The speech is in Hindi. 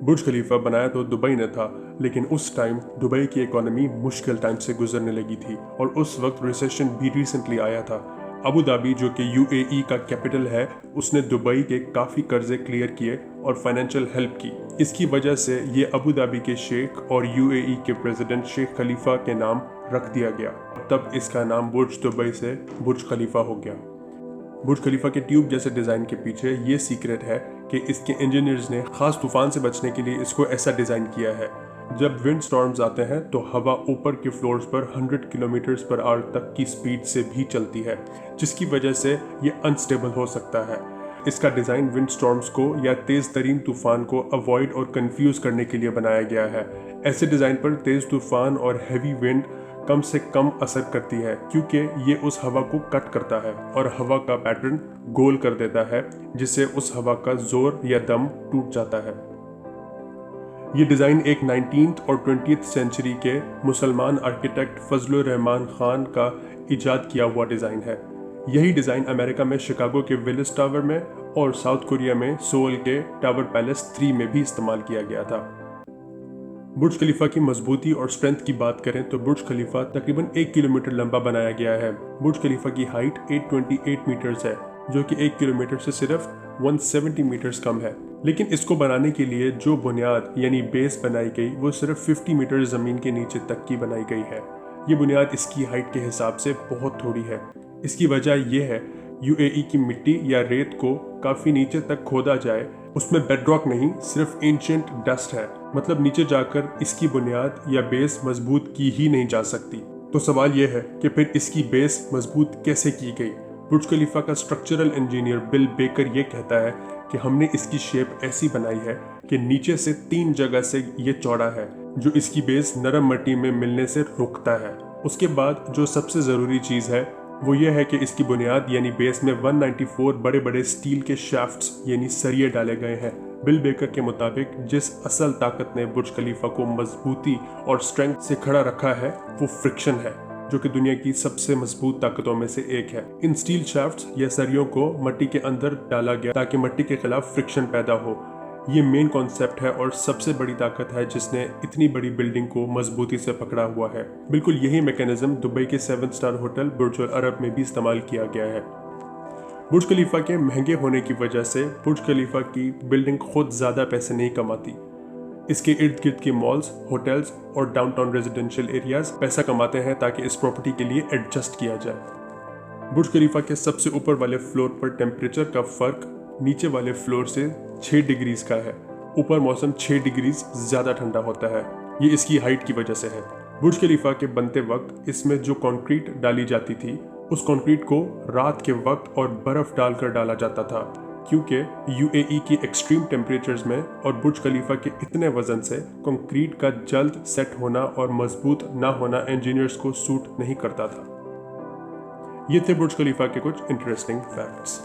बुर्ज खलीफा बनाया तो दुबई ने था, लेकिन उस टाइम दुबई की इकोनॉमी मुश्किल टाइम से गुजरने लगी थी और उस वक्त रिसेशन भी रिसेंटली आया था। अबू धाबी जो कि यूएई का कैपिटल है, उसने दुबई के काफ़ी कर्जे क्लियर किए और फाइनेंशियल हेल्प की। इसकी वजह से ये अबू धाबी के शेख और यूएई के प्रेसिडेंट शेख खलीफा के नाम रख दिया गया। तब इसका नाम बुर्ज दुबई से बुर्ज खलीफा हो गया। बुर्ज खलीफा के ट्यूब जैसे डिज़ाइन के पीछे ये सीक्रेट है कि इसके इंजीनियर्स ने खास तूफान से बचने के लिए इसको ऐसा डिज़ाइन किया है। जब विंड स्टॉर्म्स आते हैं तो हवा ऊपर के फ्लोर्स पर 100 किलोमीटर पर आवर तक की स्पीड से भी चलती है, जिसकी वजह से ये अनस्टेबल हो सकता है। इसका डिज़ाइन विंड स्टॉर्म्स को या तेज़ तरीन तूफान को अवॉइड और कंफ्यूज करने के लिए बनाया गया है। ऐसे डिज़ाइन पर तेज़ तूफान और हैवी विंड कम से कम असर करती है, क्योंकि ये उस हवा को कट करता है और हवा का पैटर्न गोल कर देता है, जिससे उस हवा का जोर या दम टूट जाता है। ये डिज़ाइन एक 19th और 20th सेंचुरी के मुसलमान आर्किटेक्ट फजलुर रहमान खान का इजाद किया हुआ डिज़ाइन है। यही डिज़ाइन अमेरिका में शिकागो के विलिस टावर में और साउथ कोरिया में सोल के टावर पैलेस 3 में भी इस्तेमाल किया गया था। बुर्ज खलीफा की मजबूती और स्ट्रेंथ की बात करें तो बुर्ज खलीफा तकरीबन 1 किलोमीटर लंबा बनाया गया है। बुर्ज खलीफा की हाइट 828 मीटर्स है, जो कि 1 किलोमीटर से सिर्फ 170 मीटर्स कम है। लेकिन इसको बनाने के लिए जो बुनियाद यानी बेस बनाई गई वो सिर्फ 50 मीटर ज़मीन के नीचे तक की बनाई गई है। ये बुनियाद इसकी हाइट के हिसाब से बहुत थोड़ी है। इसकी वजह यह है यूएई की मिट्टी या रेत को काफ़ी नीचे तक खोदा जाए, उसमें बेडरॉक नहीं सिर्फ एंशिएंट डस्ट है, मतलब नीचे जाकर इसकी बुनियाद या बेस मजबूत की ही नहीं जा सकती। तो सवाल यह है कि फिर इसकी बेस मजबूत कैसे की गई। बुर्ज खलीफा का स्ट्रक्चरल इंजीनियर बिल बेकर ये कहता है कि हमने इसकी शेप ऐसी बनाई है कि नीचे से 3 जगह से ये चौड़ा है, जो इसकी बेस नरम मिट्टी में मिलने से रोकता है। उसके बाद जो सबसे ज़रूरी चीज़ है वो ये है कि इसकी बुनियाद यानी बेस में 194 बड़े बड़े स्टील के शाफ्ट्स यानी सरिये डाले गए हैं। बिल बेकर के मुताबिक जिस असल ताकत ने बुर्ज खलीफा को मजबूती और स्ट्रेंथ से खड़ा रखा है वो फ्रिक्शन है, जो कि दुनिया की सबसे मजबूत ताकतों में से एक है। इन स्टील शाफ्ट्स या सरियों को मिट्टी के अंदर डाला गया ताकि मिट्टी के खिलाफ फ्रिक्शन पैदा हो। ये मेन कॉन्सेप्ट है और सबसे बड़ी ताकत है जिसने इतनी बड़ी बिल्डिंग को मजबूती से पकड़ा हुआ है। बिल्कुल यही मैकेनिज्म दुबई के 7 स्टार होटल बुर्ज अल अरब में भी इस्तेमाल किया गया है। बुर्ज खलीफा के महंगे होने की वजह से बुर्ज खलीफा की बिल्डिंग खुद ज़्यादा पैसे नहीं कमाती। इसके इर्द गिर्द के मॉल्स, होटल्स और डाउनटाउन रेजिडेंशियल एरियाज पैसा कमाते हैं ताकि इस प्रॉपर्टी के लिए एडजस्ट किया जाए। बुर्ज खलीफा के सबसे ऊपर वाले फ्लोर पर टेम्परेचर का फर्क नीचे वाले फ्लोर से 6 डिग्रीज का है। ऊपर मौसम 6 डिग्रीज ज़्यादा ठंडा होता है। ये इसकी हाइट की वजह से है। बुर्ज खलीफा के बनते वक्त इसमें जो कंक्रीट डाली जाती थी, उस कंक्रीट को रात के वक्त और बर्फ़ डालकर डाला जाता था, क्योंकि यूएई की एक्सट्रीम टेम्परेचर्स में और बुर्ज खलीफा के इतने वजन से कंक्रीट का जल्द सेट होना और मजबूत ना होना इंजीनियर्स को सूट नहीं करता था। ये थे बुर्ज खलीफा के कुछ इंटरेस्टिंग फैक्ट्स।